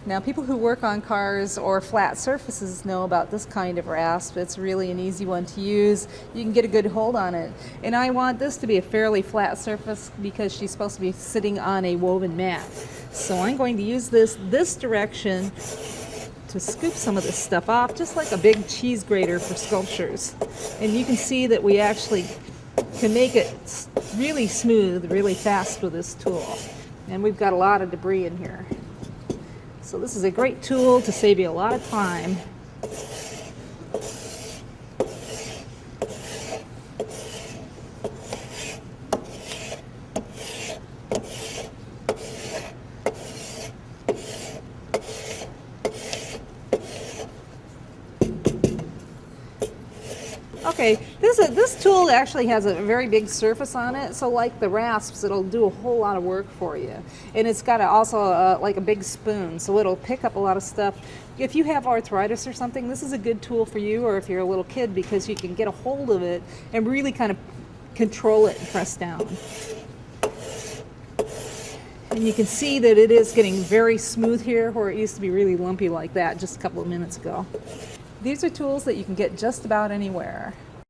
Now, people who work on cars or flat surfaces know about this kind of rasp. It's really an easy one to use. You can get a good hold on it. And I want this to be a fairly flat surface because she's supposed to be sitting on a woven mat. So I'm going to use this direction to scoop some of this stuff off, just like a big cheese grater for sculptures. And you can see that we actually can make it really smooth, really fast with this tool. And we've got a lot of debris in here. So this is a great tool to save you a lot of time. Okay, this tool actually has a very big surface on it, so like the rasps, it'll do a whole lot of work for you. And it's got also like a big spoon, so it'll pick up a lot of stuff. If you have arthritis or something, this is a good tool for you, or if you're a little kid, because you can get a hold of it and really kind of control it and press down. And you can see that it is getting very smooth here, where it used to be really lumpy like that just a couple of minutes ago. These are tools that you can get just about anywhere.